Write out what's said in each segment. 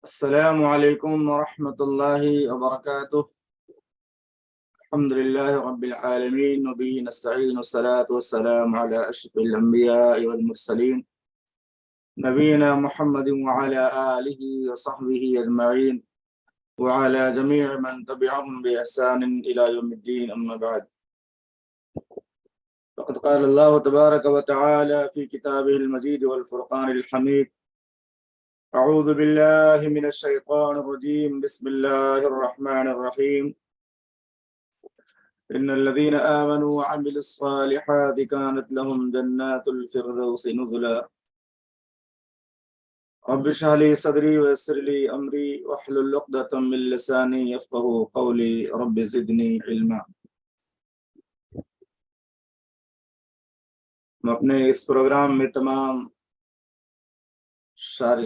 السلام علیکم ورحمۃ اللہ وبرکاتہ۔ الحمد للہ رب العالمین وبہ نستعین والصلاة والسلام علی اشرف الانبیاء والمرسلین نبینا محمد وعلی آلہ وصحبہ اجمعین وعلی جمیع من تبعهم بإحسان الى یوم الدین، اما بعد فقد قال اللہ تبارک وتعالی فی کتابہ المجید والفرقان الحمید: اعوذ باللہ من الشیطان الرجیم، بسم اللہ الرحمن الرحیم، ان الذین آمنوا وعملوا الصالحات كانت لهم جنات الفردوس نزلا رب اشرح لي صدری ویسر لي امری واحلل عقدۃ من لسانی یفقهوا قولی رب زدنی علما۔ ہم اپنے اس پروگرام میں تمام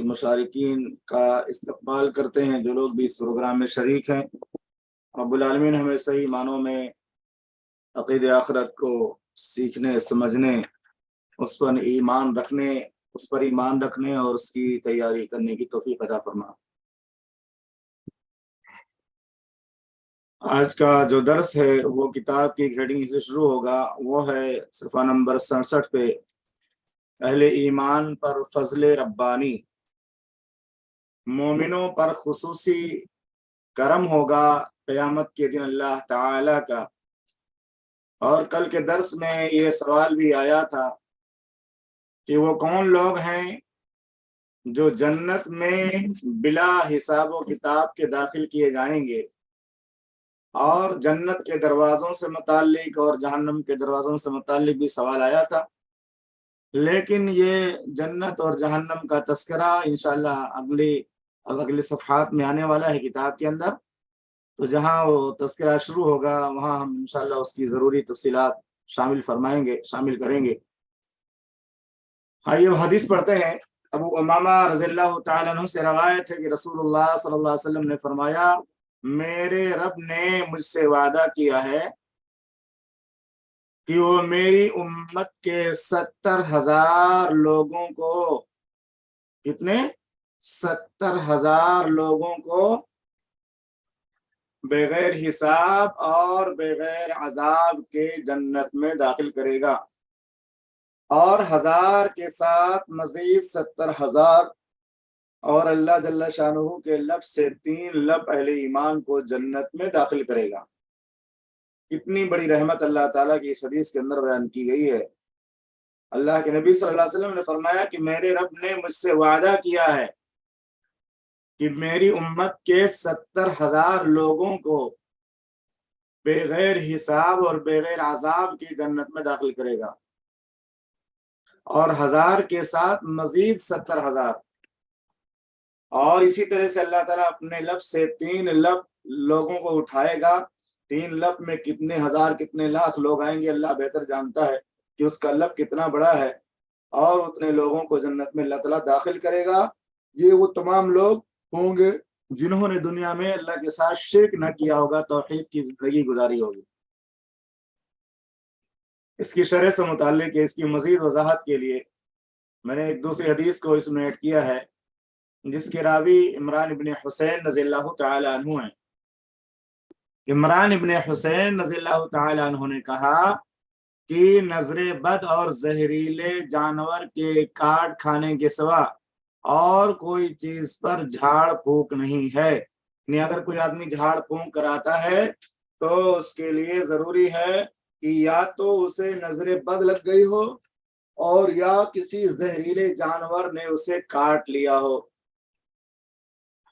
مشارکین کا استقبال کرتے ہیں جو لوگ بھی اس پروگرام میں شریک ہیں۔ رب العالمین ہمیں صحیح معنوں میں عقید آخرت کو سیکھنے، سمجھنے، اس پر ایمان رکھنے اور اس کی تیاری کرنے کی توفیق عطا فرما۔ آج کا جو درس ہے وہ کتاب کی گریڈنگ سے شروع ہوگا، وہ ہے صفحہ نمبر 67 پہ، اہل ایمان پر فضل ربانی، مومنوں پر خصوصی کرم ہوگا قیامت کے دن اللہ تعالی کا۔ اور کل کے درس میں یہ سوال بھی آیا تھا کہ وہ کون لوگ ہیں جو جنت میں بلا حساب و کتاب کے داخل کیے جائیں گے، اور جنت کے دروازوں سے متعلق اور جہنم کے دروازوں سے متعلق بھی سوال آیا تھا، لیکن یہ جنت اور جہنم کا تذکرہ انشاءاللہ اگلی صفحات میں آنے والا ہے کتاب کے اندر، تو جہاں وہ تذکرہ شروع ہوگا وہاں ہم انشاءاللہ اس کی ضروری تفصیلات شامل کریں گے۔ آئیے اب حدیث پڑھتے ہیں۔ ابو امامہ رضی اللہ تعالیٰ عنہ سے روایت ہے کہ رسول اللہ صلی اللہ علیہ وسلم نے فرمایا، میرے رب نے مجھ سے وعدہ کیا ہے کہ وہ میری امت کے 70,000 لوگوں کو، کتنے؟ 70,000 لوگوں کو بغیر حساب اور بغیر عذاب کے جنت میں داخل کرے گا، اور 1000 کے ساتھ مزید 70,000 اور اللہ جل شانہ کے لفظ سے 3 لفظ اہل ایمان کو جنت میں داخل کرے گا۔ کتنی بڑی رحمت اللہ تعالیٰ کی اس حدیث کے اندر بیان کی گئی ہے۔ اللہ کے نبی صلی اللہ علیہ وسلم نے فرمایا کہ میرے رب نے مجھ سے وعدہ کیا ہے کہ میری امت کے 70,000 لوگوں کو بغیر حساب اور بغیر عذاب کی جنت میں داخل کرے گا، اور 1000 کے ساتھ مزید 70,000، اور اسی طرح سے اللہ تعالیٰ اپنے لفظ سے 3 لفظ لوگوں کو اٹھائے گا۔ 3 لفظ میں کتنے ہزار کتنے لاکھ لوگ آئیں گے اللہ بہتر جانتا ہے کہ اس کا لفظ کتنا بڑا ہے، اور اتنے لوگوں کو جنت میں اللہ تعالیٰ داخل کرے گا۔ یہ وہ تمام لوگ ہوں گے جنہوں نے دنیا میں اللہ کے ساتھ شرک نہ کیا ہوگا، توحید کی زندگی گزاری ہوگی۔ اس کی شرح سے متعلق اس کی مزید وضاحت کے لیے میں نے ایک دوسری حدیث کو اس میں ایڈ کیا ہے، جس کے راوی عمران ابن حسین رضی اللہ تعالی عنہ ہیں۔ عمران ابن حسین رضی اللہ تعالی عنہ نے کہا کہ نظر بد اور زہریلے جانور کے کاٹ کھانے کے سوا اور کوئی چیز پر جھاڑ پھونک نہیں ہے، یعنی اگر کوئی آدمی جھاڑ پھونک کراتا ہے تو اس کے لیے ضروری ہے کہ یا تو اسے نظر بد لگ گئی ہو، اور یا کسی زہریلے جانور نے اسے کاٹ لیا ہو۔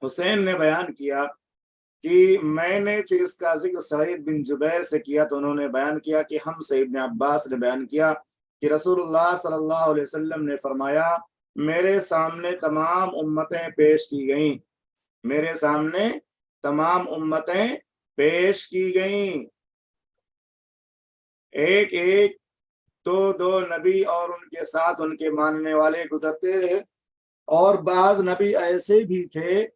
حسین نے بیان کیا کہ میں نے پھر اس کا ذکر سعید بن جبیر سے کیا، تو انہوں نے بیان کیا کہ ہم سے ابن عباس نے بیان کیا کہ رسول اللہ صلی اللہ علیہ وسلم نے فرمایا، میرے سامنے تمام امتیں پیش کی گئیں، میرے سامنے تمام امتیں پیش کی گئیں، ایک ایک دو نبی اور ان کے ساتھ ان کے ماننے والے گزرتے رہے، اور بعض نبی ایسے بھی تھے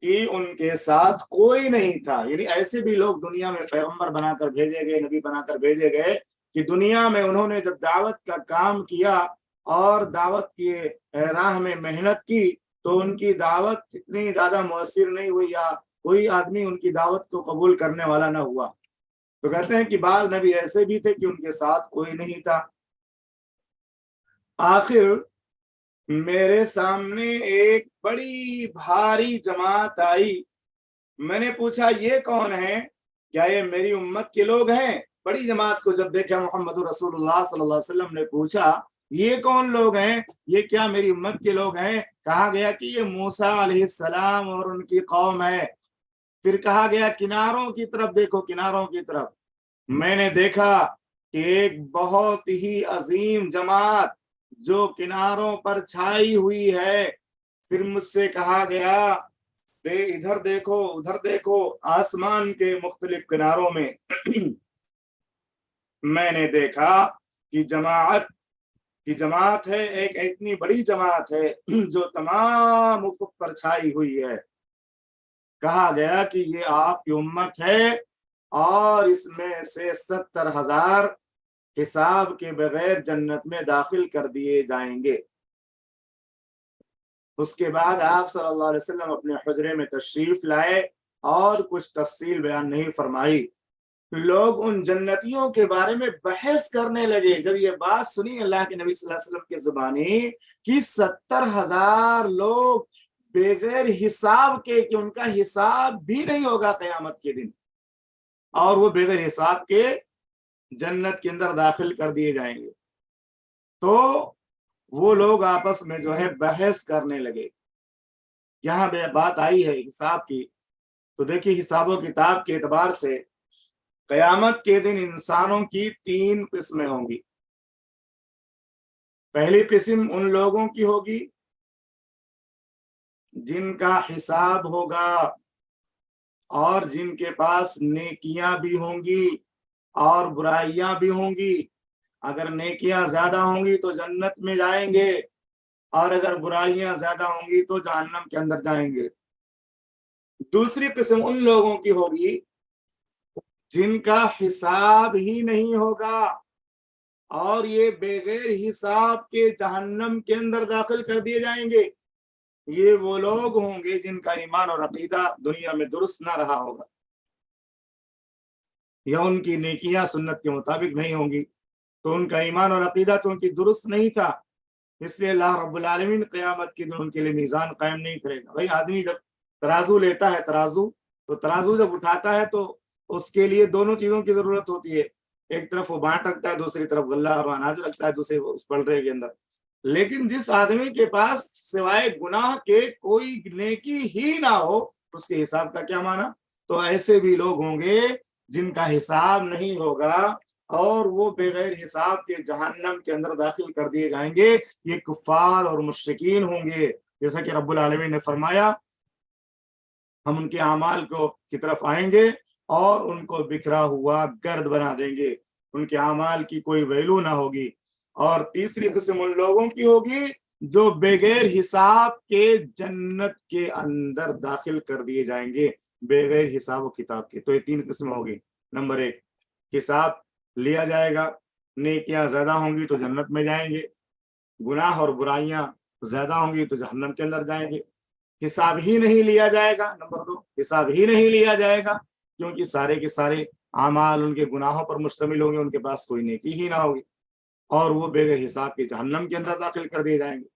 کہ ان کے ساتھ کوئی نہیں تھا، یعنی ایسے بھی لوگ دنیا میں پیغمبر بنا کر بھیجے گئے، نبی بنا کر بھیجے گئے کہ دنیا میں انہوں نے جب دعوت کا کام کیا اور دعوت کی راہ میں محنت کی تو ان کی دعوت اتنی زیادہ مؤثر نہیں ہوئی یا کوئی آدمی ان کی دعوت کو قبول کرنے والا نہ ہوا۔ تو کہتے ہیں کہ بعض نبی ایسے بھی تھے کہ ان کے ساتھ کوئی نہیں تھا۔ آخر میرے سامنے ایک بڑی بھاری جماعت آئی، میں نے پوچھا یہ کون ہے؟ کیا یہ میری امت کے لوگ ہیں؟ بڑی جماعت کو جب دیکھا محمد رسول اللہ صلی اللہ علیہ وسلم نے پوچھا یہ کون لوگ ہیں؟ یہ کیا میری امت کے لوگ ہیں؟ کہا گیا کہ یہ موسیٰ علیہ السلام اور ان کی قوم ہے۔ پھر کہا گیا کناروں کی طرف دیکھو، کناروں کی طرف۔ میں نے دیکھا کہ ایک بہت ہی عظیم جماعت جو کناروں پر چھائی ہوئی ہے۔ پھر مجھ سے کہا گیا ادھر دیکھو، ادھر دیکھو، آسمان کے مختلف کناروں میں۔ میں نے دیکھا کہ جماعت ہے، ایک اتنی بڑی جماعت ہے جو تمام افق پر چھائی ہوئی ہے۔ کہا گیا کہ یہ آپ کی امت ہے اور اس میں سے 70,000 حساب کے بغیر جنت میں داخل کر دیے جائیں گے۔ اس کے بعد آپ صلی اللہ علیہ وسلم اپنے حجرے میں تشریف لائے اور کچھ تفصیل بیان نہیں فرمائی۔ لوگ ان جنتیوں کے بارے میں بحث کرنے لگے۔ جب یہ بات سنی اللہ کے نبی صلی اللہ علیہ وسلم کی زبانی کہ 70,000 لوگ بغیر حساب کے، کہ ان کا حساب بھی نہیں ہوگا قیامت کے دن، اور وہ بغیر حساب کے جنت کے اندر داخل کر دیے جائیں گے، تو وہ لوگ آپس میں جو ہے بحث کرنے لگے۔ یہاں بے بات آئی ہے حساب کی، تو دیکھیے حساب و کتاب کے اعتبار سے قیامت کے دن انسانوں کی 3 قسمیں ہوں گی۔ پہلی قسم ان لوگوں کی ہوگی جن کا حساب ہوگا اور جن کے پاس نیکیاں بھی ہوں گی اور برائیاں بھی ہوں گی۔ اگر نیکیاں زیادہ ہوں گی تو جنت میں جائیں گے، اور اگر برائیاں زیادہ ہوں گی تو جہنم کے اندر جائیں گے۔ دوسری قسم ان لوگوں کی ہوگی جن کا حساب ہی نہیں ہوگا اور یہ بغیر حساب کے جہنم کے اندر داخل کر دیے جائیں گے۔ یہ وہ لوگ ہوں گے جن کا ایمان اور عقیدہ دنیا میں درست نہ رہا ہوگا، یا ان کی نیکیاں سنت کے مطابق نہیں ہوں گی، تو ان کا ایمان اور عقیدہ تو ان کی درست نہیں تھا، اس لیے اللہ رب العالمین قیامت کے دن ان کے لیے میزان قائم نہیں کرے گا۔ بھائی آدمی جب ترازو لیتا ہے، تو ترازو جب اٹھاتا ہے تو اس کے لیے دونوں چیزوں کی ضرورت ہوتی ہے۔ ایک طرف وہ بانٹ رکھتا ہے، دوسری طرف غلہ اور اناج رکھتا ہے دوسرے اس پلڑے کے اندر۔ لیکن جس آدمی کے پاس سوائے گناہ کے کوئی نیکی ہی نہ ہو، اس کے حساب کا کیا معنی؟ تو ایسے بھی لوگ ہوں گے جن کا حساب نہیں ہوگا اور وہ بغیر حساب کے جہنم کے اندر داخل کر دیے جائیں گے۔ یہ کفار اور مشرکین ہوں گے، جیسا کہ رب العالمین نے فرمایا ہم ان کے اعمال کی طرف آئیں گے اور ان کو بکھرا ہوا گرد بنا دیں گے، ان کے اعمال کی کوئی ویلو نہ ہوگی۔ اور تیسری قسم ان لوگوں کی ہوگی جو بغیر حساب کے جنت کے اندر داخل کر دیے جائیں گے، بغیر حساب و کتاب کے۔ تو یہ 3 قسم ہوگی۔ نمبر 1، حساب لیا جائے گا، نیکیاں زیادہ ہوں گی تو جنت میں جائیں گے، گناہ اور برائیاں زیادہ ہوں گی تو جہنم کے اندر جائیں گے۔ حساب ہی نہیں لیا جائے گا، نمبر 2، حساب ہی نہیں لیا جائے گا کیونکہ سارے کے سارے اعمال ان کے گناہوں پر مشتمل ہوں گے، ان کے پاس کوئی نیکی ہی نہ ہوگی، اور وہ بغیر حساب کے جہنم کے اندر داخل کر دیے جائیں گے۔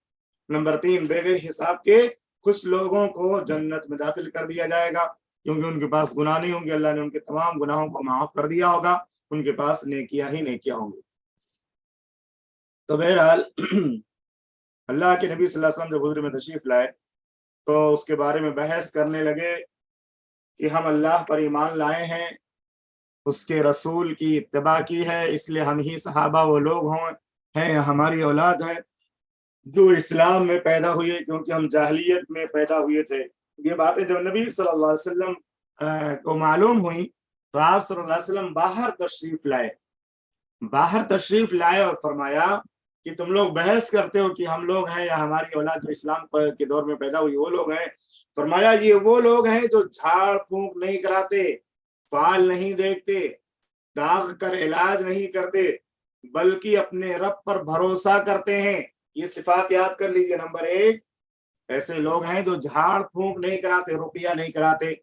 نمبر 3، بغیر حساب کے کچھ لوگوں کو جنت میں داخل کر دیا جائے گا کیونکہ ان کے پاس گناہ نہیں ہوں گے، اللہ نے ان کے تمام گناہوں کو معاف کر دیا ہوگا، ان کے پاس نیکیاں ہی نیکیاں ہوں گی۔ تو بہرحال اللہ کے نبی صلی اللہ علیہ وسلم جب حضور میں تشریف لائے تو اس کے بارے میں بحث کرنے لگے کہ ہم اللہ پر ایمان لائے ہیں، اس کے رسول کی اتباع کی ہے، اس لیے ہم ہی صحابہ وہ لوگ ہیں ہماری اولاد ہے جو اسلام میں پیدا ہوئے کیونکہ ہم جاہلیت میں پیدا ہوئے تھے۔ یہ باتیں جب نبی صلی اللہ علیہ وسلم کو معلوم ہوئی تو آپ صلی اللہ علیہ وسلم باہر تشریف لائے اور فرمایا کہ تم لوگ بحث کرتے ہو کہ ہم لوگ ہیں یا ہماری اولاد جو اسلام کے دور میں پیدا ہوئی وہ لوگ ہیں۔ فرمایا یہ وہ لوگ ہیں جو جھاڑ پھونک نہیں کراتے، فال نہیں دیکھتے، داغ کر علاج نہیں کرتے، بلکہ اپنے رب پر بھروسہ کرتے ہیں۔ یہ صفات یاد کر لیجئے۔ نمبر 1، ایسے لوگ ہیں جو جھاڑ پھونک نہیں کراتے، روپیہ نہیں کراتے،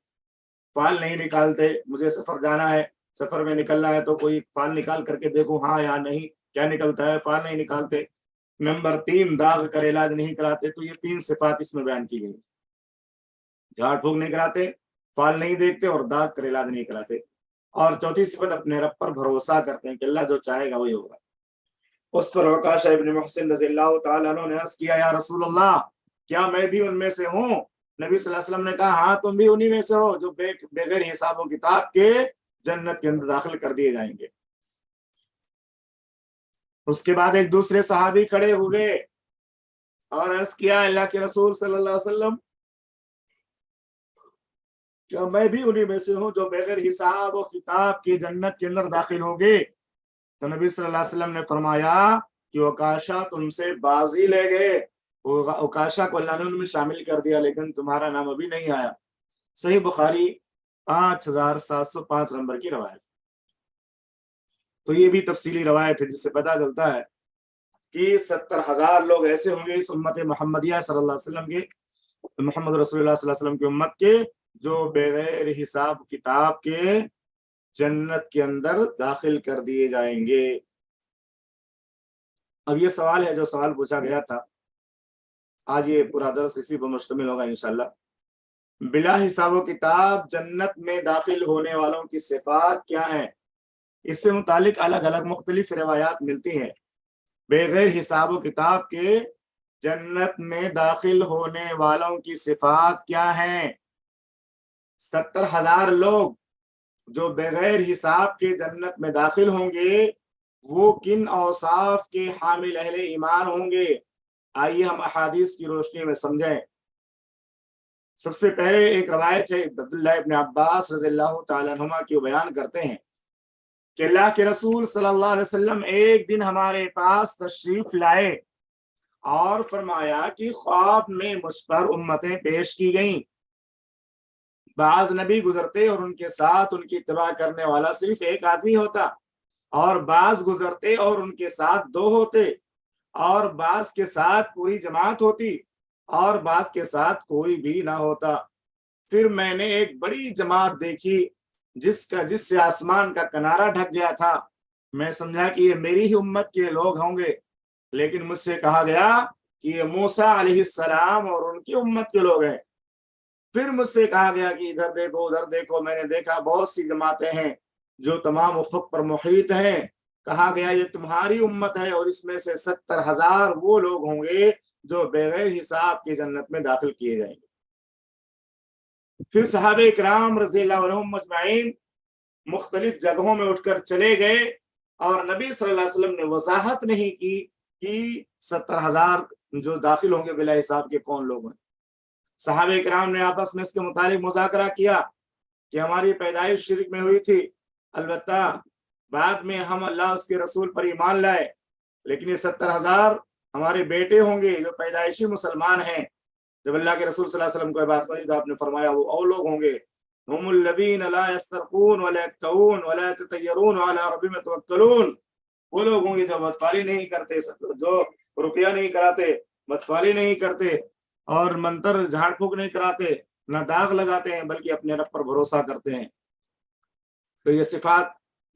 فال نہیں نکالتے. مجھے سفر جانا ہے، سفر میں نکلنا ہے تو کوئی فال نکال کر کے دیکھو ہاں یا نہیں، کیا نکلتا ہے، فال نہیں نکالتے. نمبر 3 داغ کا علاج نہیں کراتے. تو یہ 3 صفات اس میں بیان کی گئی. جھاڑ پھونک نہیں کراتے، فال نہیں دیکھتے اور داغ کا علاج نہیں کراتے. اور چوتھی صفت اپنے رب پر بھروسہ کرتے ہیں کہ اللہ جو چاہے گا وہی ہوگا. اس پر عکاشہ ابن محسن رضی اللہ تعالیٰ عنہ نے عرض کیا یا رسول اللہ کیا میں بھی ان میں سے ہوں؟ نبی صلی اللہ علیہ وسلم نے کہا ہاں تم بھی انہی میں سے ہو جو بغیر حساب و کتاب کے جنت کے اندر داخل کر دیے جائیں گے. اس کے بعد ایک دوسرے صحابی کھڑے ہوئے اور عرض کیا اللہ کے رسول صلی اللہ علیہ وسلم کیا میں بھی انہی میں سے ہوں جو بغیر حساب و کتاب کی جنت کے اندر داخل ہوں گے؟ تو نبی صلی اللہ علیہ وسلم نے فرمایا کہ عکاشہ تم سے بازی لے گئے. عکاشہ کو اللہ نے ان میں شامل کر دیا لیکن تمہارا نام ابھی نہیں آیا. صحیح بخاری 5705 نمبر کی روایت. تو یہ بھی تفصیلی روایت ہے جس سے پتہ چلتا ہے کہ 70,000 لوگ ایسے ہوں گے اس امت محمدیہ صلی اللہ علیہ وسلم کے، محمد رسول اللہ صلی اللہ علیہ وسلم کی امت کے، جو بغیر حساب کتاب کے جنت کے اندر داخل کر دیے جائیں گے. اب یہ سوال ہے جو سوال پوچھا گیا تھا، آج یہ پورا درس اسی پر مشتمل ہوگا انشاءاللہ. بلا حساب و کتاب جنت میں داخل ہونے والوں کی صفات کیا ہیں؟ اس سے متعلق الگ الگ مختلف روایات ملتی ہیں. بغیر حساب و کتاب کے جنت میں داخل ہونے والوں کی صفات کیا ہیں؟ 70,000 لوگ جو بغیر حساب کے جنت میں داخل ہوں گے وہ کن اوصاف کے حامل اہل ایمان ہوں گے؟ آئیے ہم احادیث کی روشنی میں سمجھیں. سب سے پہلے ایک روایت ہے عبداللہ ابن عباس رضی اللہ تعالیٰ عنہما کی، بیان کرتے ہیں کہ اللہ کے رسول صلی اللہ علیہ وسلم ایک دن ہمارے پاس تشریف لائے اور فرمایا کہ خواب میں مجھ پر امتیں پیش کی گئیں. بعض نبی گزرتے اور ان کے ساتھ ان کی اتباع کرنے والا صرف ایک آدمی ہوتا، اور بعض گزرتے اور ان کے ساتھ 2 ہوتے، اور بعض کے ساتھ پوری جماعت ہوتی، اور بعض کے ساتھ کوئی بھی نہ ہوتا. پھر میں نے ایک بڑی جماعت دیکھی جس سے آسمان کا کنارہ ڈھک گیا تھا. میں سمجھا کہ یہ میری ہی امت کے لوگ ہوں گے، لیکن مجھ سے کہا گیا کہ یہ موسیٰ علیہ السلام اور ان کی امت کے لوگ ہیں. پھر مجھ سے کہا گیا کہ ادھر دیکھو ادھر دیکھو. میں نے دیکھا بہت سی جماعتیں ہیں جو تمام افق پر محیط ہیں. کہا گیا یہ تمہاری امت ہے اور اس میں سے 70,000 وہ لوگ ہوں گے جو بغیر حساب کے جنت میں داخل کیے جائیں گے. پھر صحابہ اکرام رضی اللہ عنہم مجمعین مختلف جگہوں میں اٹھ کر چلے گئے اور نبی صلی اللہ علیہ وسلم نے وضاحت نہیں کی کہ 70,000 جو داخل ہوں گے بلا حساب کے کون لوگ ہیں. صحابہ اکرام نے آپس میں اس کے متعلق مذاکرہ کیا کہ ہماری پیدائش شرک میں ہوئی تھی، البتہ بعد میں ہم اللہ اس کے رسول پر ایمان لائے، لیکن یہ 70,000 ہمارے بیٹے ہوں گے جو پیدائشی مسلمان ہیں. جب اللہ کے رسول صلی اللہ علیہ وسلم کو بات پڑھی تو آپ نے فرمایا وہ اور لوگ ہوں گے، ہم الذین لا یسترقون ولا یکتوون ولا یتطیرون وعلی ربہم یتوکلون. وہ لوگ ہوں گے جو بدفعلی نہیں کرتے، جو رقیہ نہیں کراتے، بدفعلی نہیں کرتے اور منتر جھاڑ پھونک نہیں کراتے، نہ داغ لگاتے ہیں، بلکہ اپنے رب پر بھروسہ کرتے ہیں. تو یہ صفات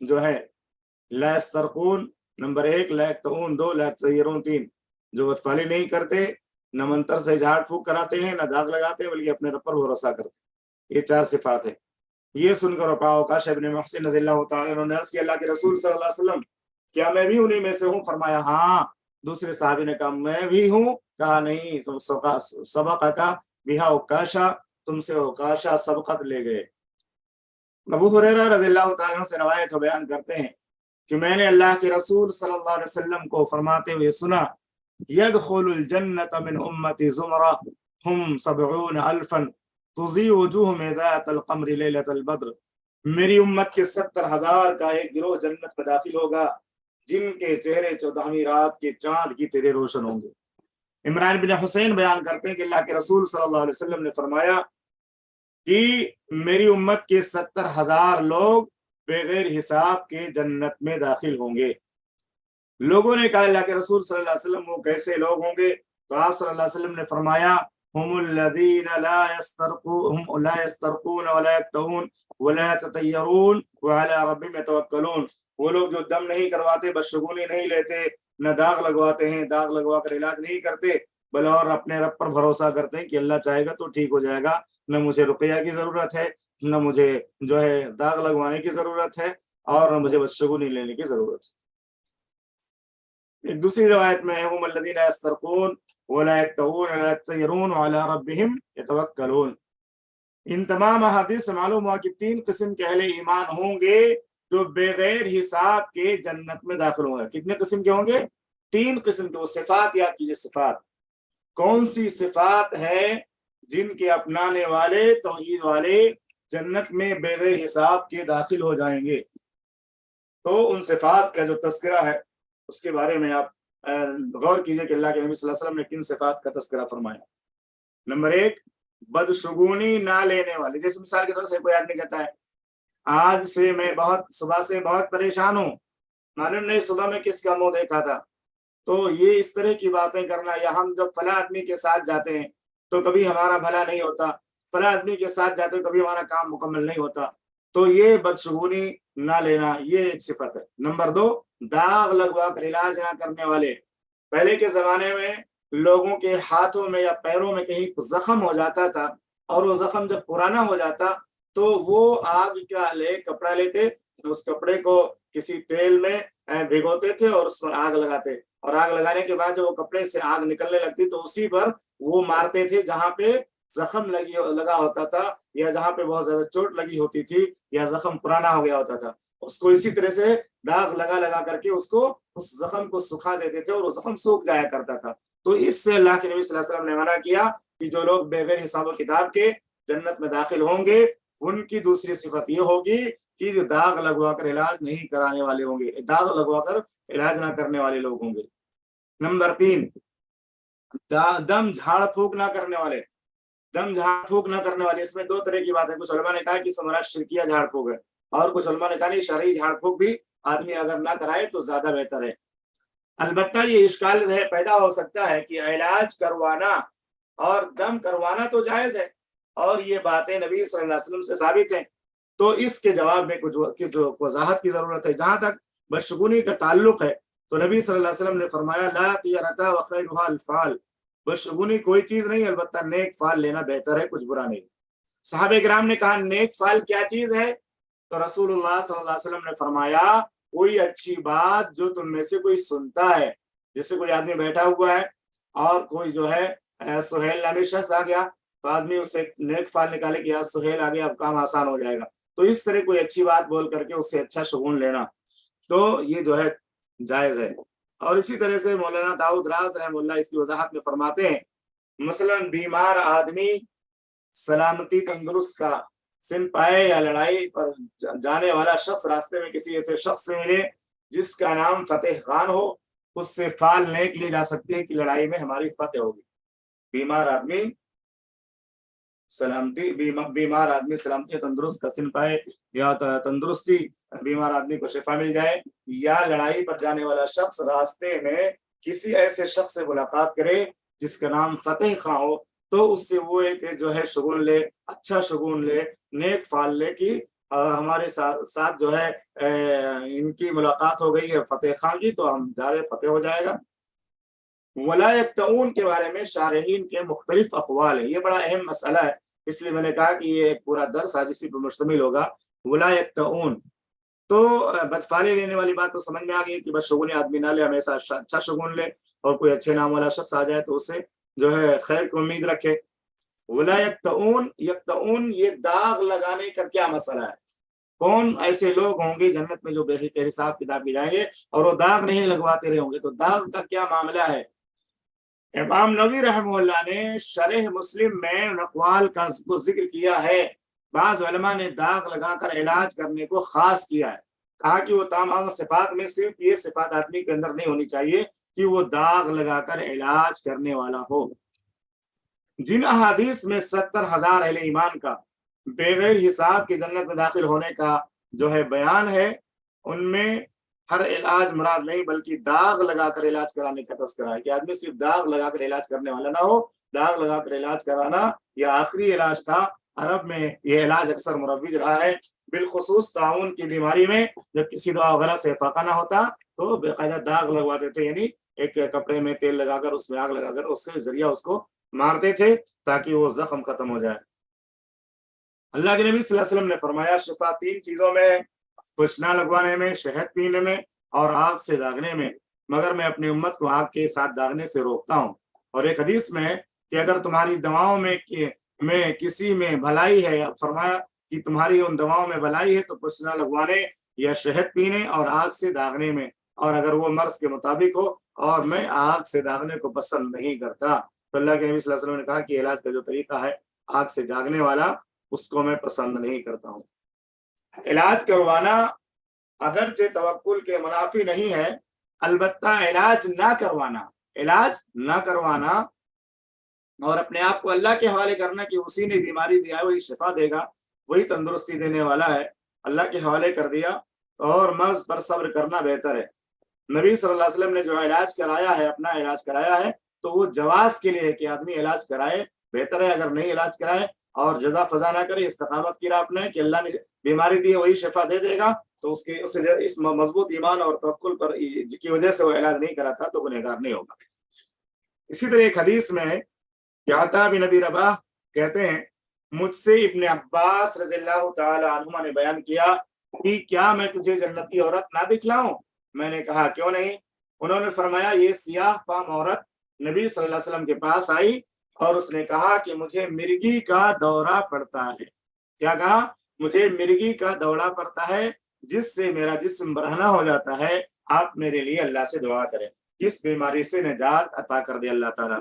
جو ہے لا یسترقون نمبر 1، لا یکتوون 2، لا یتطیرون 3، جو بدفعلی نہیں کرتے، نہ منتر سے جھاڑ پھونک کراتے ہیں، نہ داغ لگاتے ہیں، بلکہ اپنے رب پر بھروسہ کرتے ہیں. یہ 4 صفات ہے. یہ سن کر عکاشہ ابن محسن رضی اللہ تعالیٰ عنہ نے عرض کیا اللہ کے رسول صلی اللہ علیہ وسلم کیا میں بھی انہی میں سے ہوں؟ فرمایا ہاں. دوسرے صحابی نے کہا میں بھی ہوں. کہا نہیں، تم سبق کا بہا عکاشہ، تم سے عکاشہ سبقت لے گئے. ابو ہریرہ رضی اللہ تعالیٰ عنہ سے روایت بیان کرتے ہیں کہ میں نے اللہ کے رسول صلی اللہ علیہ وسلم کو فرماتے ہوئے سنا يدخل الجنة من أمتي زمرة هم 70,000 تضيء وجوههم ذات القمر ليلة البدر. میری امت کے 70,000 کا ایک گروہ جنت میں داخل ہوگا جن کے چہرے 14ویں رات کے چاند کی طرح روشن ہوں گے. عمران بن حسین بیان کرتے ہیں کہ اللہ کے رسول صلی اللہ علیہ وسلم نے فرمایا کہ میری امت کے 70,000 لوگ بغیر حساب کے جنت میں داخل ہوں گے. لوگوں نے کہا اللہ کے رسول صلی اللہ علیہ وسلم وہ کیسے لوگ ہوں گے؟ تو آپ صلی اللہ علیہ وسلم نے فرمایا هم الذين لا يسترقون ولا يكتوون ولا يتطيرون وعلى ربهم يتوکلون، وہ لوگ جو دم نہیں کرواتے، بدشگونی نہیں لیتے، نہ داغ لگواتے ہیں، داغ لگوا کر علاج نہیں کرتے، بل اور اپنے رب پر بھروسہ کرتے ہیں کہ اللہ چاہے گا تو ٹھیک ہو جائے گا، نہ مجھے رقیہ کی ضرورت ہے، نہ مجھے جو ہے داغ لگوانے کی ضرورت ہے، اور نہ مجھے بدشگونی لینے کی ضرورت ہے۔ ایک دوسری روایت میں هم الذين يسترقون ولا يكتوون ولا يتطيرون وعلى ربهم يتوکلون۔ ان تمام احادیث سے معلوم ہوا کہ 3 قسم کے اہل ایمان ہوں گے جو بغیر حساب کے جنت میں داخل ہوں گے۔ کتنے قسم کے ہوں گے؟ 3 قسم کے۔ وہ صفات یاد کیجئے، صفات کون سی صفات ہے جن کے اپنانے والے توحید والے جنت میں بغیر حساب کے داخل ہو جائیں گے؟ تو ان صفات کا جو تذکرہ ہے اس کے بارے میں آپ غور کیجئے کہ اللہ کے نبی صلی اللہ علیہ وسلم نے کن صفات کا تذکرہ فرمایا۔ نمبر 1، بدشگونی نہ لینے والے۔ جیسے مثال کے طور سے کوئی آدمی کہتا ہے آج سے میں صبح سے بہت پریشان ہوں، معلوم نہیں صبح میں کس کا منہ دیکھا تھا۔ تو یہ اس طرح کی باتیں کرنا، یا ہم جب فلاں آدمی کے ساتھ جاتے ہیں تو کبھی ہمارا بھلا نہیں ہوتا، فلاں آدمی کے ساتھ جاتے ہیں کبھی ہمارا کام مکمل نہیں ہوتا، تو یہ بدشگونی نہ لینا، یہ ایک صفت ہے۔ نمبر 2، داغ لگوا کر علاج نہ کرنے والے۔ پہلے کے زمانے میں لوگوں کے ہاتھوں میں یا پیروں میں کہیں زخم ہو جاتا تھا، اور وہ زخم جب پرانا ہو جاتا تو وہ آگ کا کپڑا لیتے، اس کپڑے کو کسی تیل میں بھگوتے تھے اور اس پر آگ لگاتے، اور آگ لگانے کے بعد جو وہ کپڑے سے آگ نکلنے لگتی تو اسی پر وہ مارتے تھے جہاں پہ زخم لگا ہوتا تھا، یا جہاں پہ بہت زیادہ چوٹ لگی ہوتی تھی، یا زخم پرانا ہو گیا ہوتا تھا، اس کو اسی طرح سے داغ لگا کر کے اس زخم کو سکھا دیتے تھے اور وہ زخم سوکھ جایا کرتا تھا۔ تو اس سے اللہ کے نبی صلی اللہ علیہ وسلم نے منع کیا کہ جو لوگ بغیر حساب و کتاب کے جنت میں داخل ہوں گے ان کی دوسری صفت یہ ہوگی کہ جو داغ لگوا کر علاج نہیں کرانے والے ہوں گے، داغ لگوا کر علاج نہ کرنے والے لوگ ہوں گے۔ نمبر 3، دم جھاڑ پھونک نہ کرنے والے۔ دم جھاڑ پھونک نہ کرنے والے، اس میں 2 طرح کی بات ہے۔ کچھ علماء نے کہا کہ مراد شرکیہ جھاڑ پھونک ہے، اور کچھ علماء نے کہا نہیں، شرعی جھاڑ پھونک بھی آدمی اگر نہ کرائے تو زیادہ بہتر ہے۔ البتہ یہ اشکال ہے پیدا ہو سکتا ہے کہ علاج کروانا اور دم کروانا تو جائز ہے، اور یہ باتیں نبی صلی اللہ علیہ وسلم سے ثابت ہیں، تو اس کے جواب میں کچھ جو وضاحت کی ضرورت ہے۔ جہاں تک بدشگونی کا تعلق ہے تو نبی صلی اللہ علیہ وسلم نے فرمایا لا طیرۃ وخیرھا الفعل، بدشگونی کوئی چیز نہیں، البتہ نیک فعل لینا بہتر ہے، کچھ برا نہیں۔ صحابہ کرام نے کہا نیک فعل کیا چیز ہے؟ تو رسول اللہ صلی اللہ علیہ وسلم نے فرمایا کوئی اچھی بات جو تم میں سے کوئی سنتا ہے، جیسے کوئی آدمی بیٹھا ہوا ہے اور کوئی جو ہے سہیل نامی شخص آ گیا تو آدمی اس سے نیک فعل نکالے کہ یار سہیل آ گیا اب کام آسان ہو جائے گا، تو اس طرح کوئی اچھی بات بول کر کے اس سے اچھا شگون لینا، تو یہ جو ہے جائز ہے۔ اور اسی طرح سے مولانا داؤد راز رحمہ اللہ اس کی وضاحت میں فرماتے ہیں مثلا بیمار آدمی سلامتی تندرست کا سن پائے یا لڑائی پر جانے والا شخص راستے میں کسی ایسے شخص سے ملے جس کا نام فتح خان ہو، اس سے فعل نیک لیے جا سکتے ہیں کہ لڑائی میں ہماری فتح ہوگی۔ بیمار آدمی سلامتی تندرست کا سن پائے، یا تندرستی بیمار آدمی کو شفا مل جائے، یا لڑائی پر جانے والا شخص راستے میں کسی ایسے شخص سے ملاقات کرے جس کا نام فتح خاں ہو، تو اس سے وہ ایک جو ہے شگون لے، اچھا شگون لے، نیک فعل لے کہ ہمارے ساتھ جو ہے ان کی ملاقات ہو گئی ہے فتح خاں کی تو ہم جارے فتح ہو جائے گا۔ ولا یکتؤون کے بارے میں شارحین کے مختلف اقوال ہیں، یہ بڑا اہم مسئلہ ہے، اس لیے میں نے کہا کہ یہ ایک پورا درس آج اسی پر مشتمل ہوگا۔ ولا یکتؤون تو بدفعلی لینے والی بات تو سمجھ میں آ گئی کہ بس شگون آدمی نہ لے، ہمیشہ اچھا شگون لے، اور کوئی اچھے نام والا شخص آ جائے تو اسے جو ہے خیر کی امید رکھے۔ ولا یکتؤون یہ داغ لگانے کا کیا مسئلہ ہے؟ کون ایسے لوگ ہوں گے جنت میں جو بے حساب کتاب کی جائیں گے اور وہ داغ نہیں لگواتے رہے ہوں گے؟ تو داغ کا کیا معاملہ ہے؟ امام نووی رحمہ اللہ نے شرح مسلم میں اقوال کا ذکر کیا ہے۔ بعض علماء نے داغ لگا کر علاج کرنے کو خاص کیا ہے، کہا کہ وہ تمام صفات میں صرف یہ صفات آدمی کے اندر نہیں ہونی چاہیے کہ وہ داغ لگا کر علاج کرنے والا ہو۔ جن احادیث میں 70,000 اہل ایمان کا بغیر حساب کے جنت میں داخل ہونے کا جو ہے بیان ہے، ان میں ہر علاج مراد نہیں بلکہ داغ لگا کر علاج کرانے کا تذکرہ ہے کہ آدمی صرف داغ لگا کر علاج کرنے والا نہ ہو داغ لگا کر علاج کرانا یہ آخری علاج تھا۔ عرب میں یہ علاج اکثر مروج رہا ہے، بالخصوص طاعون کی بیماری میں جب کسی دوا وغیرہ سے افاقہ نہ ہوتا تو باقاعدہ داغ لگوا دیتے، یعنی ایک کپڑے میں تیل لگا کر اس میں آگ لگا کر اس کے ذریعہ اس کو مارتے تھے تاکہ وہ زخم ختم ہو جائے۔ اللہ کے نبی صلی اللہ علیہ وسلم نے فرمایا شفا 3 چیزوں میں، پوچھنا لگوانے میں، شہد پینے میں اور آگ سے داغنے میں، مگر میں اپنی امت کو آگ کے ساتھ داغنے سے روکتا ہوں۔ اور ایک حدیث میں کہ اگر تمہاری دواؤں میں کسی میں بھلائی ہے، فرمایا کہ تمہاری ان دواؤں میں بھلائی ہے تو پوچھنا لگوانے یا شہد پینے اور آگ سے داغنے میں، اور اگر وہ مرض کے مطابق ہو اور میں آگ سے داغنے کو پسند نہیں کرتا تو اللہ کے نبی صلی اللہ علیہ وسلم نے کہا کہ علاج کا جو طریقہ ہے آگ سے جاگنے والا اس کو میں پسند نہیں کرتا ہوں۔ علاج کروانا اگرچہ توکل کے منافی نہیں ہے، البتہ علاج نہ کروانا اور اپنے آپ کو اللہ کے حوالے کرنا کہ اسی نے بیماری دیا ہے، وہی شفا دے گا، وہی تندرستی دینے والا ہے، اللہ کے حوالے کر دیا اور مرض پر صبر کرنا بہتر ہے۔ نبی صلی اللہ علیہ وسلم نے جو علاج کرایا ہے، اپنا علاج کرایا ہے تو وہ جواز کے لیے ہے کہ آدمی علاج کرائے، بہتر ہے اگر نہیں علاج کرائے اور جزا فضا نہ کرے، استقامت کی راہ اپنائے کہ اللہ نے بیماری دی ہے وہی شفا دے دے گا، تو اس مضبوط ایمان اور توکل پر کی وجہ سے وہ علاج نہیں کراتا تو گنہگار نہیں ہوگا۔ اسی طرح ایک حدیث میں کہ عطا بن ابی رباح کہتے ہیں مجھ سے ابن عباس رضی اللہ تعالی عنہما نے بیان کیا کہ کیا میں تجھے جنتی عورت نہ دکھلاؤں؟ میں نے کہا کیوں نہیں؟ انہوں نے فرمایا یہ سیاہ فام عورت نبی صلی اللہ علیہ وسلم کے پاس آئی اور اس نے کہا کہ مجھے مرگی کا دورہ پڑتا ہے۔ کیا کہا؟ مجھے مرگی کا دورہ پڑتا ہے جس سے میرا جسم برہنہ ہو جاتا ہے، آپ میرے لیے اللہ سے دعا کریں، اس بیماری سے نجات عطا کر دے اللہ تعالیٰ۔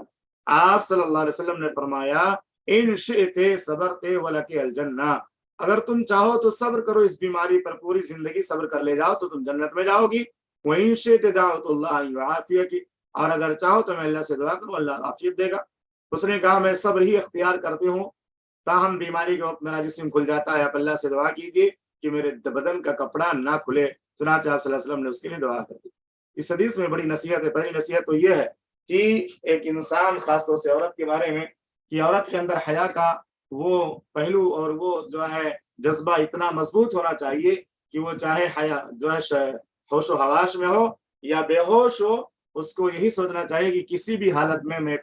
آپ صلی اللہ علیہ وسلم نے فرمایا ان شئت صبرت ولک الجنہ، اگر تم چاہو تو صبر کرو اس بیماری پر، پوری زندگی صبر کر لے جاؤ تو تم جنت میں جاؤ گی۔ وَإِن شِئْتَ دَعَوْتُ اللَّهَ يُعَافِيَكِ، اور اگر چاہو تو میں اللہ سے دعا کروں اللہ عافیت دے گا۔ اس نے کہا میں صبر ہی اختیار کرتی ہوں، تاہم بیماری کے وقت میرا جسم کھل جاتا ہے، آپ اللہ سے دعا کیجیے کہ میرے بدن کا کپڑا نہ کھلے۔ چنانچہ آپ صلی اللہ علیہ وسلم نے اس کے لیے دعا کر دی۔ اس حدیث میں بڑی نصیحت ہے۔ پہلی نصیحت تو یہ ہے کہ ایک انسان خاص طور سے عورت کے بارے میں کہ عورت کے اندر حیا کا وہ پہلو اور وہ جو ہے جذبہ اتنا مضبوط ہونا چاہیے کہ وہ چاہے حیا جو ہے ہوش و حواس میں ہو یا بے ہوش ہو، اس کو یہی سوچنا چاہیے کہ کسی بھی حالت میں میں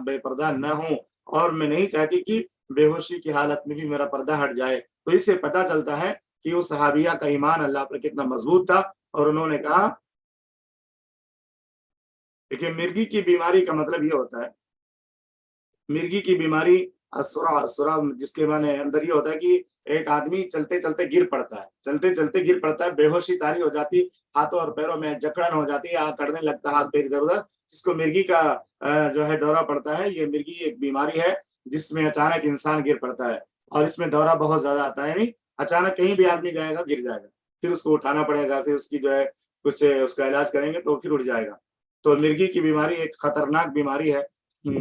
بے پردہ نہ ہوں، اور میں نہیں چاہتی کہ بے ہوشی کی حالت میں بھی میرا پردہ ہٹ جائے۔ تو اس سے پتہ چلتا ہے کہ اس صحابیہ کا ایمان اللہ پر کتنا مضبوط تھا۔ اور انہوں نے کہا دیکھیے مرگی کی بیماری کا مطلب یہ ہوتا ہے، مرگی کی بیماری اسرا جس کے معنی اندر یہ ہوتا ہے کہ ایک آدمی چلتے چلتے گر پڑتا ہے، بے ہوشی طاری ہو جاتی، ہاتھوں اور پیروں میں جکڑن ہو جاتی ہے، آگ کڑنے لگتا ہے ہاتھ پیر ادھر ادھر، جس کو مرگی کا جو ہے دورہ پڑتا ہے۔ یہ مرگی ایک بیماری ہے جس میں اچانک انسان گر پڑتا ہے، اور اس میں دورہ بہت زیادہ آتا ہے، نہیں اچانک کہیں بھی آدمی جائے گا گر جائے گا، پھر اس کو اٹھانا پڑے گا، پھر اس کی جو ہے کچھ اس کا علاج کریں گے تو پھر اٹھ جائے گا۔ تو مرگی کی بیماری ایک خطرناک بیماری ہے،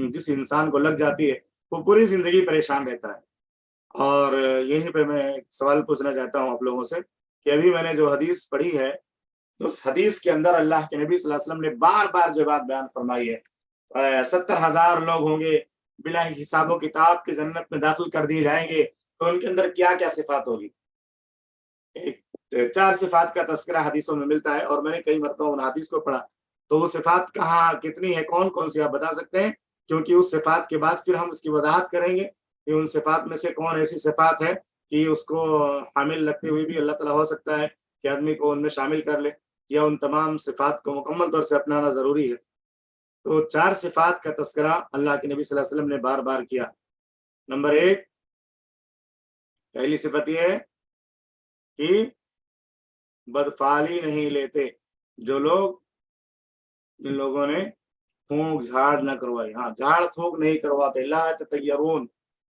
جس انسان کو لگ جاتی ہے وہ پوری زندگی پریشان رہتا ہے۔ اور یہیں پہ میں ایک سوال پوچھنا چاہتا ہوں آپ لوگوں سے کہ ابھی میں نے جو حدیث پڑھی ہے اس حدیث کے اندر اللہ کے نبی صلی اللہ علیہ وسلم نے بار بار جو بات بیان فرمائی ہے 70,000 لوگ ہوں گے بلا حساب و کتاب کے جنت میں داخل کر دیے جائیں گے، تو ان کے اندر کیا کیا صفات ہوگی؟ 4 صفات کا تذکرہ حدیثوں میں ملتا ہے، اور میں نے کئی مرتبہ ان حدیث کو پڑھا، تو وہ صفات کہاں کتنی ہے، کون کون سی آپ بتا سکتے ہیں؟ کیونکہ اس صفات کے بعد پھر ہم اس کی وضاحت کریں گے کہ ان صفات میں سے کون ایسی صفات ہے کہ اس کو حامل رکھتے ہوئے بھی اللہ تعالیٰ ہو سکتا ہے کہ آدمی کو ان میں شامل کر لے، یا ان تمام صفات کو مکمل طور سے اپنانا ضروری ہے۔ تو 4 صفات کا تذکرہ اللہ کے نبی صلی اللہ علیہ وسلم نے بار بار کیا۔ نمبر 1 پہلی صفت یہ ہے کہ بدفعالی نہیں لیتے، جو لوگ جن لوگوں نے پھونک جھاڑ نہ کروائی، ہاں جھاڑ پھونک نہیں کرواتے، لا یتطیرون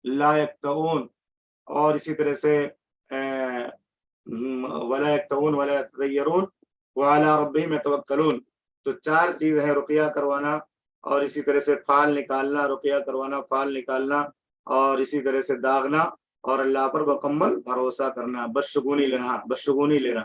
لا یکتؤون، اور اسی طرح سے ولا یکتؤون ولا یتطیرون وعلی ربہم یتوکلون۔ تو 4 چیز ہیں، رقیہ کروانا، اور اسی طرح سے پھال نکالنا، رقیہ کروانا، پھال نکالنا، اور اسی طرح سے داغنا، اور اللہ پر مکمل بھروسہ کرنا، بدشگونی لینا۔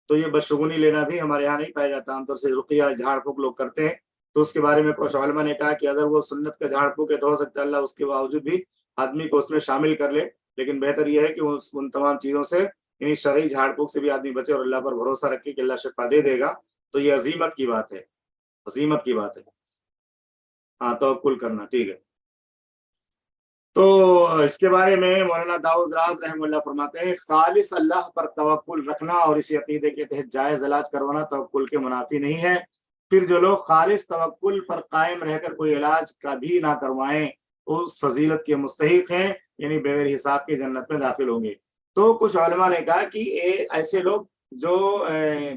تو یہ بدشگونی لینا بھی ہمارے یہاں نہیں پایا جاتا، عام طور سے رقیہ جھاڑ پھونک لوگ کرتے ہیں، تو اس کے بارے میں کچھ علماء نے کہا کہ اگر وہ سنت کا جھاڑ پھونک ہے تو ہو سکتا ہے اللہ اس کے باوجود بھی آدمی کو اس میں شامل کر لے، لیکن بہتر یہ ہے کہ ان تمام چیزوں سے، یعنی شرعی جھاڑ پھونک سے بھی آدمی بچے اور اللہ پر بھروسہ رکھے کہ اللہ شفا دے دے گا. تو یہ عظیمت کی بات ہے، عظیمت کی بات ہے. ہاں، توکل کرنا، ٹھیک ہے. تو اس کے بارے میں مولانا داؤد راز رحمہ اللہ فرماتے ہیں خالص اللہ پر توکل رکھنا اور اسی عقیدے کے تحت جائز علاج کروانا توکل کے منافی نہیں ہے. پھر جو لوگ خالص توکل پر قائم رہ کر کوئی علاج کا بھی نہ کروائیں اس فضیلت کے مستحق ہیں، یعنی بغیر حساب کے جنت میں داخل ہوں گے. تو کچھ علماء نے کہا کہ ایسے لوگ جو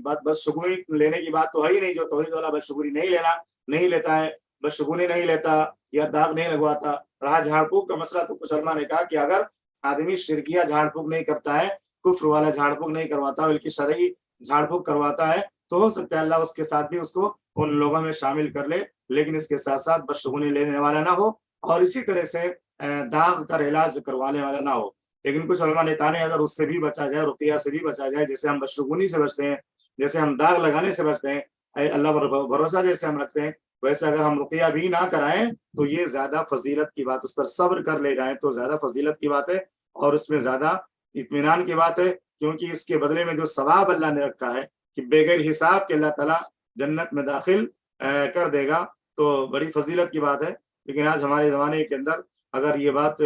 بدشگونی لینے کی بات تو ہے ہی نہیں، جو توحید والا بدشگونی نہیں لیتا ہے، بدشگونی نہیں لیتا یا داغ نہیں لگواتا. رہا جھاڑ پھونک کا مسئلہ، تو کچھ علماء نے کہا کہ اگر آدمی شرکیہ جھاڑ پھونک نہیں کرتا ہے، کفر والا جھاڑ پھونک نہیں کرواتا بلکہ شرعی جھاڑ پھونک کرواتا ہے، تو ہو سکتا ہے اللہ اس کے ساتھ بھی اس کو ان لوگوں میں شامل کر لے، لیکن اس کے ساتھ ساتھ بدشگونی لینے والا نہ ہو اور اسی طرح سے داغ کا علاج کروانے والا نہ ہو. لیکن کچھ علماء نے کہا اگر اس سے بھی بچا جائے، رقیہ سے بھی بچا جائے، جیسے ہم بدشگونی سے بچتے ہیں، جیسے ہم داغ لگانے سے بچتے ہیں، اللہ پر بھروسہ جیسے ہم رکھتے ہیں، ویسے اگر ہم رقیہ بھی نہ کرائیں تو یہ زیادہ فضیلت کی بات، اس پر صبر کر لے جائیں تو زیادہ فضیلت کی بات ہے اور اس میں زیادہ اطمینان کی بات ہے، کیونکہ اس کے بدلے میں جو ثواب اللہ نے رکھا ہے کہ بغیر حساب کے اللہ تعالیٰ جنت میں داخل کر دے گا، تو بڑی فضیلت کی بات ہے. لیکن آج ہمارے زمانے کے اندر اگر یہ بات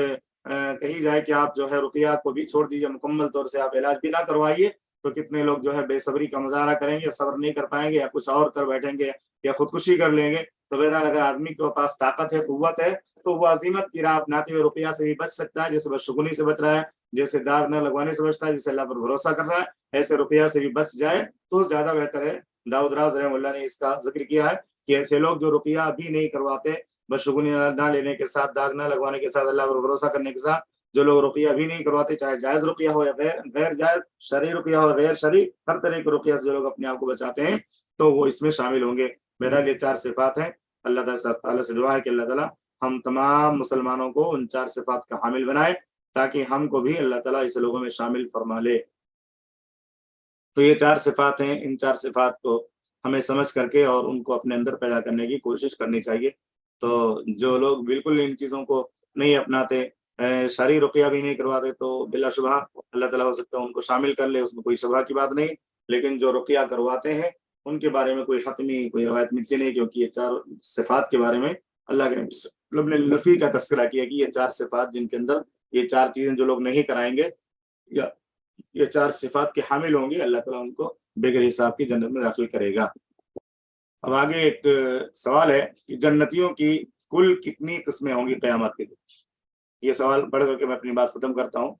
کہی جائے کہ آپ جو ہے رقیہ کو بھی چھوڑ دیجیے، مکمل طور سے آپ علاج بھی نہ کروائیے، تو کتنے لوگ جو ہے بے صبری کا مظاہرہ کریں گے، صبر نہیں کر پائیں گے یا کچھ اور کر بیٹھیں گے یا خودکشی کر لیں گے. تو بہرحال اگر آدمی کے پاس طاقت ہے، قوت ہے، تو وہ عظیمت کی راہ اپناتے ہوئے رقیہ سے بھی بچ سکتا ہے، جیسے بدشگونی سے بچ رہا ہے، جیسے داغ نہ لگوانے سے بچتا ہے، جیسے اللہ پر بھروسہ کر رہا ہے، ایسے رقیہ سے بھی بچ جائے تو زیادہ بہتر ہے. داؤد راز رحمہ اللہ نے اس کا ذکر کیا ہے کہ ایسے لوگ جو رقیہ بھی نہیں کرواتے، بدشگونی نہ لینے کے ساتھ، داغ نہ لگوانے کے ساتھ، اللہ پر بھروسہ کرنے کے ساتھ جو لوگ رقیہ بھی نہیں کرواتے، چاہے جائز رقیہ ہو یا غیر جائز، شرعی رقیہ ہو غیر شرعی، ہر طرح کے رقیہ سے جو لوگ اپنے آپ کو بچاتے ہیں تو وہ اس میں شامل ہوں گے. بہرحال یہ 4 صفات ہیں. اللہ تعالیٰ سے دعا ہے کہ اللہ تعالیٰ ہم تمام مسلمانوں کو ان 4 صفات کا حامل بنائے تاکہ ہم کو بھی اللہ تعالیٰ اس لوگوں میں شامل فرما لے. تو یہ 4 صفات ہیں، ان 4 صفات کو ہمیں سمجھ کر کے اور ان کو اپنے اندر پیدا کرنے کی کوشش کرنی چاہیے. تو جو لوگ بالکل ان چیزوں کو نہیں اپناتے، شرعی رقیہ بھی نہیں کرواتے، تو بلا شبہ اللہ تعالیٰ ہو سکتا ہے ان کو شامل کر لے، اس میں کوئی شبہ کی بات نہیں. لیکن جو رقیہ کرواتے ہیں ان کے بارے میں کوئی حتمی کوئی روایت ملتی نہیں، کیونکہ یہ 4 صفات کے بارے میں اللہ کے نبی نے نفی کا تذکرہ کیا کہ یہ 4 صفات جن کے اندر یہ 4 چیزیں جو لوگ نہیں کرائیں گے یا یہ 4 صفات کے حامل ہوں گے، اللہ تعالیٰ ان کو بغیر حساب کی جنت میں داخل کرے گا. اب آگے ایک سوال ہے کہ جنتیوں کی کل کتنی قسمیں ہوں گی قیامت کے دن؟ یہ سوال پڑھ کر کے میں اپنی بات ختم کرتا ہوں.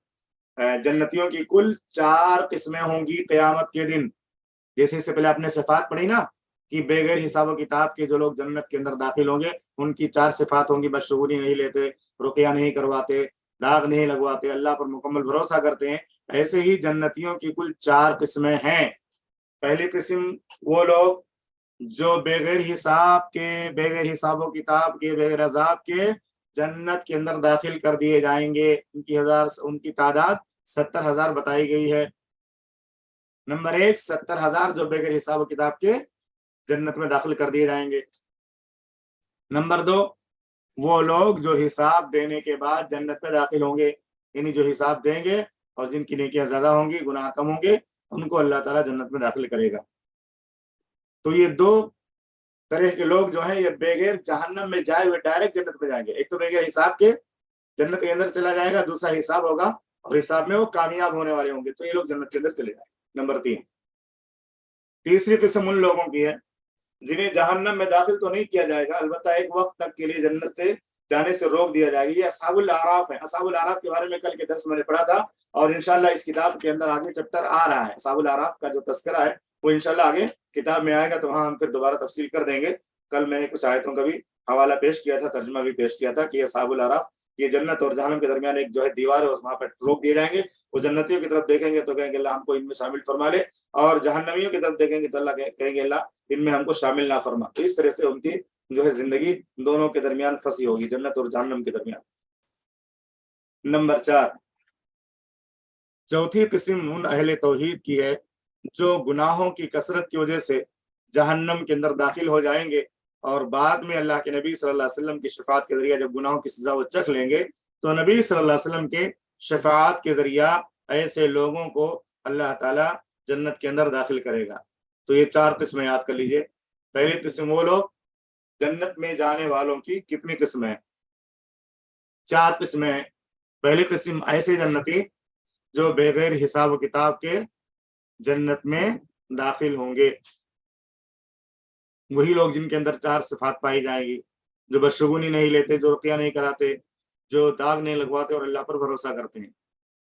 جنتیوں کی کل 4 قسمیں ہوں گی قیامت کے دن. جیسے اس سے پہلے آپ نے صفات پڑھی نا کہ بغیر حساب و کتاب کے جو لوگ جنت کے اندر داخل ہوں گے ان کی 4 صفات ہوں گی: بدشگونی نہیں لیتے، رقیہ نہیں کرواتے، داغ نہیں لگواتے، اللہ پر مکمل بھروسہ کرتے ہیں. ایسے ہی جنتیوں کی کل 4 قسمیں ہیں. پہلی قسم وہ لوگ جو بغیر حساب کے، بغیر حساب و کتاب کے، بغیر عذاب کے جنت کے اندر داخل کر دیے جائیں گے. ان کی تعداد 70,000 بتائی گئی ہے. نمبر 1 70,000 جو بغیر حساب و کتاب کے جنت میں داخل کر دیے جائیں گے. نمبر 2 وہ لوگ جو حساب دینے کے بعد جنت میں داخل ہوں گے، یعنی جو حساب دیں گے اور جن کی نیکیاں زیادہ ہوں گی، گناہ کم ہوں گے، ان کو اللہ تعالیٰ جنت میں داخل کرے گا. تو یہ 2 طرح کے لوگ جو ہیں یہ بغیر جہنم میں جائے ہوئے ڈائریکٹ جنت میں جائیں گے. ایک تو بغیر حساب کے جنت کے اندر چلا جائے گا، دوسرا حساب ہوگا اور حساب میں وہ کامیاب ہونے والے ہوں گے، تو یہ لوگ جنت کے اندر چلے جائیں گے. نمبر 3 تیسری قسم ان لوگوں کی ہے جنہیں جہنم میں داخل تو نہیں کیا جائے گا، البتہ ایک وقت تک کے لیے جنت سے جانے سے روک دیا جائے گا. یہ اصحاب الاعراف ہیں. اصحاب الاعراف کے بارے میں کل کے درس میں نے پڑھا تھا اور انشاءاللہ اس کتاب کے اندر آگے چیپٹر آ رہا ہے. اصحاب الاعراف کا جو تذکرہ ہے وہ انشاءاللہ آگے کتاب میں آئے گا، تو وہاں ہم پھر دوبارہ تفصیل کر دیں گے. کل میں نے کچھ آیتوں کا بھی حوالہ پیش کیا تھا، ترجمہ بھی پیش کیا تھا کہ اصحاب الاعراف یہ جنت اور جہنم کے درمیان ایک جو ہے دیوار ہے، وہاں پہ روک دیے جائیں گے. وہ جنتیوں کی طرف دیکھیں گے تو کہیں گے اللہ ہم کو ان میں شامل فرما لے، اور جہنمیوں کی طرف دیکھیں گے تو اللہ کہیں گے اللہ ان میں ہم کو شامل نہ فرما. تو اس طرح سے ان کی جو ہے زندگی دونوں کے درمیان پھنسی ہوگی، جنت اور جہنم کے درمیان. نمبر 4 چوتھی قسم ان اہل توحید کی ہے جو گناہوں کی کثرت کی وجہ سے جہنم کے اندر داخل ہو جائیں گے اور بعد میں اللہ کے نبی صلی اللہ علیہ وسلم کی شفاعت کے ذریعہ جب گناہوں کی سزا وہ چکھ لیں گے تو نبی صلی اللہ علیہ وسلم کے شفاعت کے ذریعہ ایسے لوگوں کو اللہ تعالیٰ جنت کے اندر داخل کرے گا۔ تو یہ 4 قسمیں یاد کر لیجئے۔ پہلی قسم وہ لوگ جنت میں جانے والوں کی کتنی قسمیں؟ 4 قسمیں۔ پہلی قسم ایسے جنتی جو بغیر حساب و کتاب کے جنت میں داخل ہوں گے، وہی لوگ جن کے اندر 4 صفات پائی جائیں گی، جو بدشگونی نہیں لیتے، جو رقیہ نہیں کراتے، جو داغ نہیں لگواتے اور اللہ پر بھروسہ کرتے ہیں۔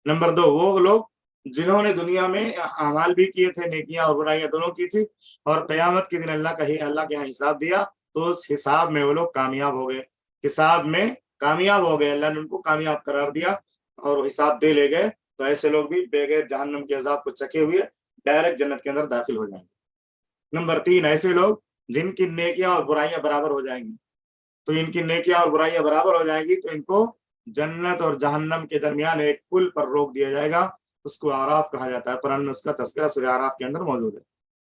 نمبر 2 وہ لوگ جنہوں نے دنیا میں اعمال بھی کیے تھے، نیکیاں اور برائیاں دونوں کی تھی، اور قیامت کے دن اللہ کے یہاں حساب دیا تو اس حساب میں وہ لوگ کامیاب ہو گئے، حساب میں کامیاب ہو گئے، اللہ نے ان کو کامیاب قرار دیا اور وہ حساب دے لے گئے، تو ایسے لوگ بھی بغیر جہنم کے عذاب کو چکے ہوئے ڈائریکٹ جنت کے اندر داخل ہو جائیں گے۔ نمبر 3 ایسے لوگ جن کی نیکیاں اور برائیاں برابر ہو جائیں گی، تو ان کی نیکیاں اور برائیاں برابر ہو جائیں گی تو ان کو جنت اور جہنم کے درمیان ایک پل پر روک دیا جائے گا، اس کو اعراف کہا جاتا ہے، قرآن میں اس کا تذکرہ سورہ اعراف کے اندر موجود ہے۔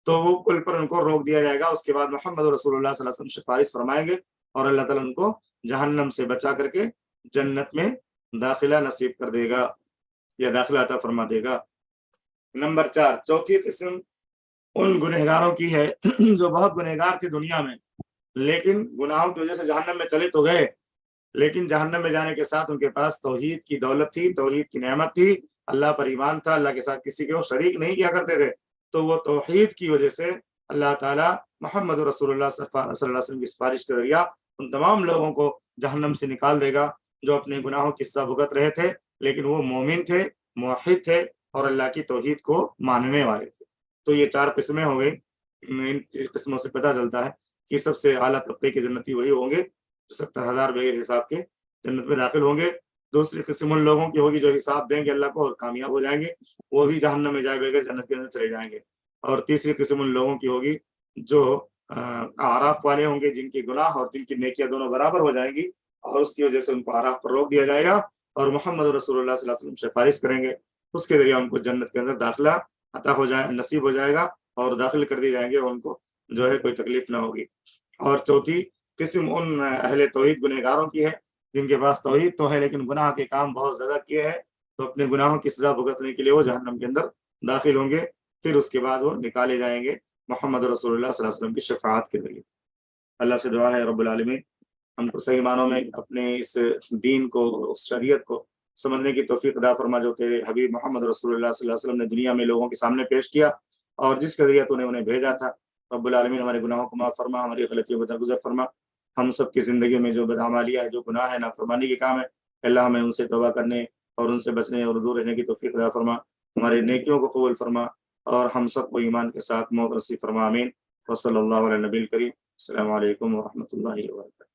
تو وہ پل پر ان کو روک دیا جائے گا، اس کے بعد محمد رسول اللہ صلی اللہ علیہ وسلم سفارش فرمائیں گے اور اللہ تعالیٰ ان کو جہنم سے بچا کر کے جنت میں داخلہ نصیب کر دے گا یا داخلہ عطا فرما دے گا۔ نمبر 4 چوتھی قسم ان گنہگاروں کی ہے جو بہت گنہگار تھے دنیا میں، لیکن گناہوں کی وجہ سے جہنم میں چلے تو گئے، لیکن جہنم میں جانے کے ساتھ ان کے پاس توحید کی دولت تھی، توحید کی نعمت تھی، اللہ پر ایمان تھا، اللہ کے ساتھ کسی کو شریک نہیں کیا کرتے تھے، تو وہ توحید کی وجہ سے اللہ تعالیٰ محمد رسول اللہ صلی اللہ علیہ وسلم کی سفارش کے ذریعہ ان تمام لوگوں کو جہنم سے نکال دے گا جو اپنے گناہوں کی سزا بھگت رہے تھے، لیکن وہ مومن تھے، موحد تھے اور اللہ کی توحید کو ماننے والے تھے۔ تو یہ 4 قسمیں ہو گئی۔ ان قسموں سے پتہ چلتا ہے کہ سب سے اعلیٰ طبقے کے جنتی وہی ہوں گے جو 70,000 بغیر حساب کے جنت میں داخل ہوں گے۔ دوسری قسم ان لوگوں کی ہوگی جو حساب دیں گے اللہ کو اور کامیاب ہو جائیں گے، وہ بھی جہنم میں جائے بغیر جنت کے اندر چلے جائیں گے۔ اور تیسری قسم ان لوگوں کی ہوگی جو اعراف والے ہوں گے، جن کی گناہ اور جن کی نیکیاں دونوں برابر ہو جائیں گی، اور اس کی وجہ سے ان کو اعراف پر روک دیا جائے گا اور محمد رسول اللہ صلی اللہ علیہ وسلم سفارش کریں گے، اس کے ذریعے ان کو جنت کے اندر داخلہ عطا ہو جائے، نصیب ہو جائے گا اور داخل کر دیے جائیں گے اور ان کو جو ہے کوئی تکلیف نہ ہوگی۔ اور چوتھی قسم ان اہل توحید گنہگاروں کی ہے جن کے پاس توحید تو ہے لیکن گناہ کے کام بہت زیادہ کیے ہیں، تو اپنے گناہوں کی سزا بھگتنے کے لیے وہ جہنم کے اندر داخل ہوں گے، پھر اس کے بعد وہ نکالے جائیں گے محمد رسول اللہ صلی اللہ علیہ وسلم کی شفاعت کے ذریعے۔ اللہ سے دعا ہے رب العالمین ہم کو صحیح معنوں میں اپنے اس دین کو، اس شریعت کو سمجھنے کی توفیق عطا فرما جو تیرے حبیب محمد رسول اللہ صلی اللہ علیہ وسلم نے دنیا میں لوگوں کے سامنے پیش کیا اور جس کے ذریعے تو نے انہیں بھیجا تھا۔ رب العالمین ہمارے گناہوں کو معاف فرما، ہماری غلطیوں کو درگزر فرما، ہم سب کی زندگی میں جو بدعمالیاں ہے، جو گناہ ہے، نافرمانی کے کام ہے، اللہ ہمیں ان سے توبہ کرنے اور ان سے بچنے اور دور رہنے کی توفیق عطا فرما، ہماری نیکیوں کو قبول فرما اور ہم سب کو ایمان کے ساتھ موت نصیب فرما، آمین۔ وصلی اللہ علیہ نبی الکریم۔ السلام علیکم ورحمۃ اللہ وبرکاتہ۔